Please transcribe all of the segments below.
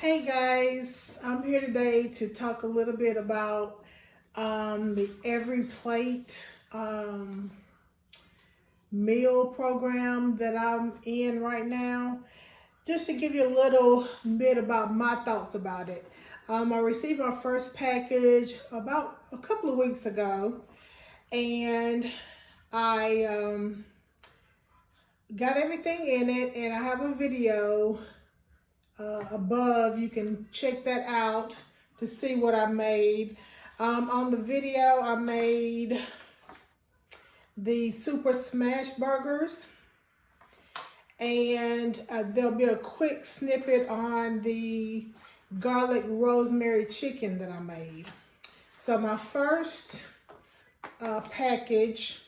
Hey guys, I'm here today to talk a little bit about the EveryPlate meal program that I'm in right now. Just to give you a little bit about my thoughts about it. I received my first package about a couple of weeks ago, and I got everything in it, and I have a video above. You can check that out to see what I made. On the video, I made the Super Smash Burgers, and there'll be a quick snippet on the garlic rosemary chicken that I made. So my first package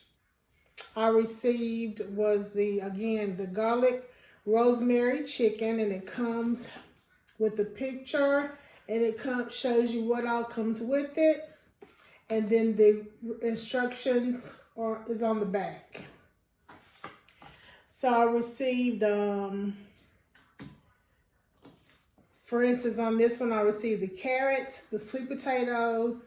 I received was the garlic rosemary chicken, and it comes with the picture, and it shows you what all comes with it, and then the instructions is on the back. So I received, for instance, on this one, I received the carrots, the sweet potato,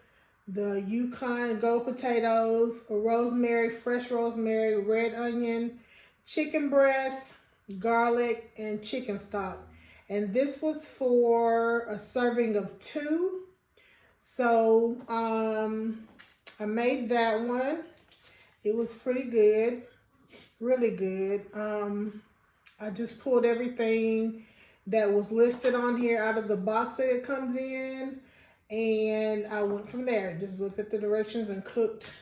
the Yukon gold potatoes, rosemary, fresh rosemary, red onion, chicken breast, garlic, and chicken stock. And this was for a serving of 2. So I made that one. It was pretty good, really good. I just pulled everything that was listed on here out of the box that it comes in, and I went from there. Just looked at the directions and cooked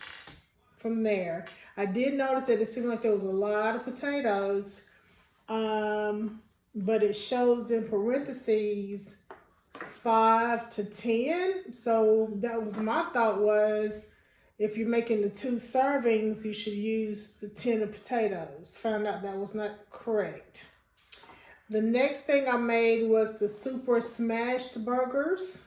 from there. I did notice that it seemed like there was a lot of potatoes, but it shows in parentheses 5 to 10. So that was my thought, was if you're making the 2 servings, you should use the 10 of potatoes. Found out that was not correct. The next thing I made was the Super Smashed Burgers.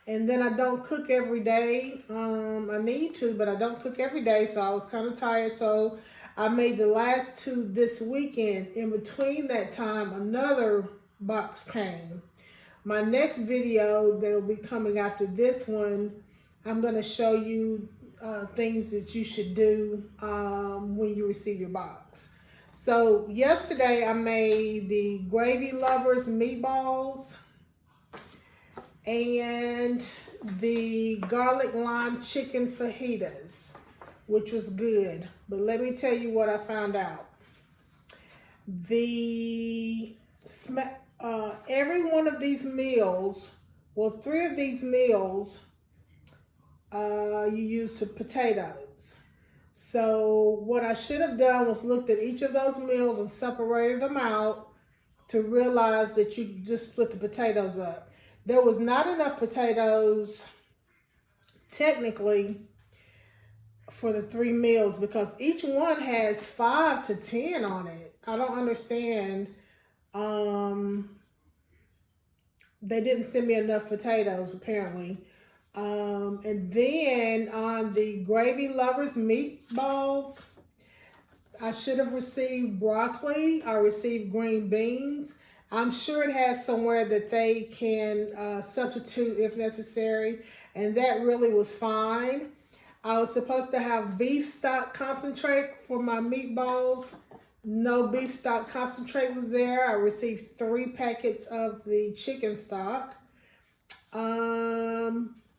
And then I don't cook every day. I need to, but I don't cook every day, so I was kind of tired. So I made the last 2 this weekend. In between that time, another box came. My next video that will be coming after this one, I'm going to show you things that you should do when you receive your box. So yesterday I made the Gravy Lovers meatballs and the garlic lime chicken fajitas, which was good. But let me tell you what I found out. Every one of these meals, well, 3 of these meals, you use the potatoes. So what I should have done was looked at each of those meals and separated them out to realize that you just split the potatoes up. There was not enough potatoes, technically, for the 3 meals, because each one has 5 to 10 on it. I don't understand. They didn't send me enough potatoes, apparently. And then on the Gravy Lovers meatballs, I should have received broccoli. I received green beans. I'm sure it has somewhere that they can substitute if necessary, and that really was fine. I was supposed to have beef stock concentrate for my meatballs. No beef stock concentrate was there. I received 3 packets of the chicken stock.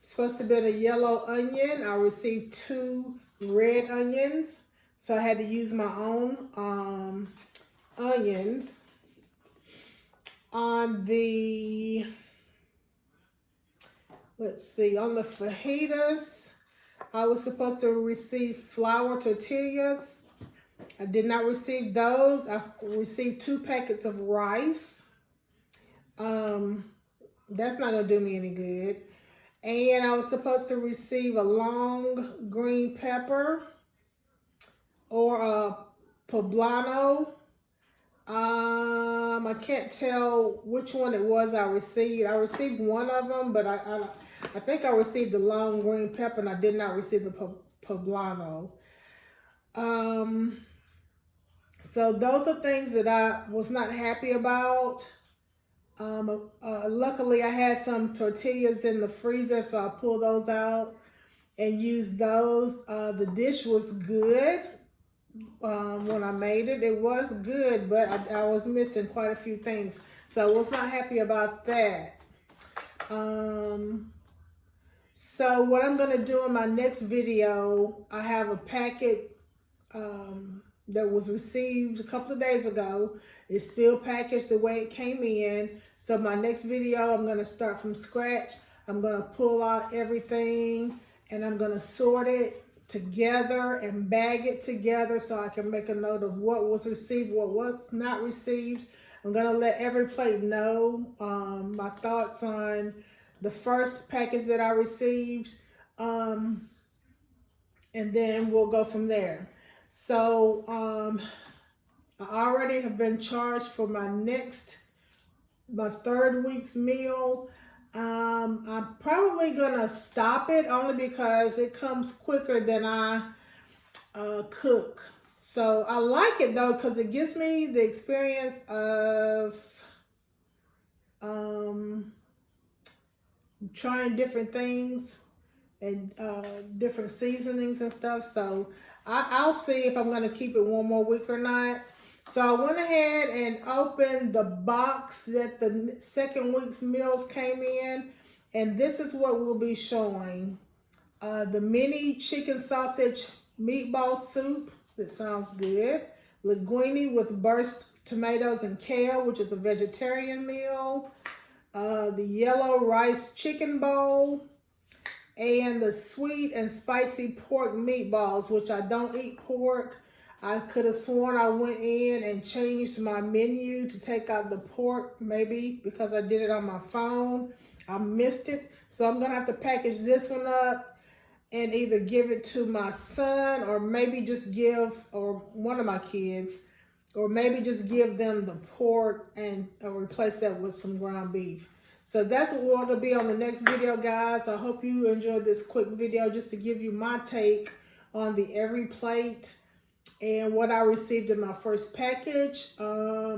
Supposed to be a yellow onion. I received 2 red onions, so I had to use my own onions. On the, on the fajitas, I was supposed to receive flour tortillas. I did not receive those. I received 2 packets of rice. That's not gonna do me any good. And I was supposed to receive a long green pepper or a poblano. I can't tell which one it was I received. I received one of them, but I think I received the long green pepper, and I did not receive the poblano. So those are things that I was not happy about. Luckily, I had some tortillas in the freezer, so I pulled those out and used those. The dish was good when I made it. It was good, but I was missing quite a few things, so I was not happy about that. So what I'm going to do in my next video, I have a packet that was received a couple of days ago. It's still packaged the way it came in. So my next video, I'm going to start from scratch. I'm going to pull out everything and I'm going to sort it together and bag it together so I can make a note of what was received, what was not received. I'm going to let EveryPlate know my thoughts on the first package that I received, and then we'll go from there. So I already have been charged for my third week's meal. I'm probably gonna stop it only because it comes quicker than I cook. So I like it though because it gives me the experience of trying different things and different seasonings and stuff. So I'll see if I'm going to keep it one more week or not. So I went ahead and opened the box that the second week's meals came in. And this is what we'll be showing. The mini chicken sausage meatball soup. That sounds good. Linguine with burst tomatoes and kale, which is a vegetarian meal. The yellow rice chicken bowl, and the sweet and spicy pork meatballs, which I don't eat pork. I could have sworn I went in and changed my menu to take out the pork, maybe because I did it on my phone. I missed it. So I'm going to have to package this one up and either give it to my son or maybe just give, or one of my kids, or maybe just give them the pork and replace that with some ground beef. So that's what we're going to be on the next video, guys. I hope you enjoyed this quick video just to give you my take on the EveryPlate and what I received in my first package. Yeah,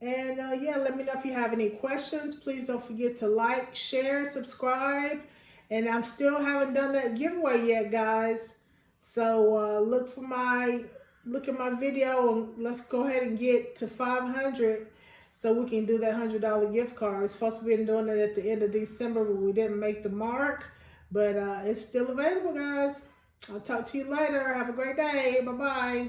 let me know if you have any questions. Please don't forget to like, share, subscribe. And I still haven't done that giveaway yet, guys. So look at my video and let's go ahead and get to 500 so we can do that $100 gift card. We're supposed to be doing it at the end of December, but we didn't make the mark. But it's still available, guys. I'll talk to you later. Have a great day. Bye-bye.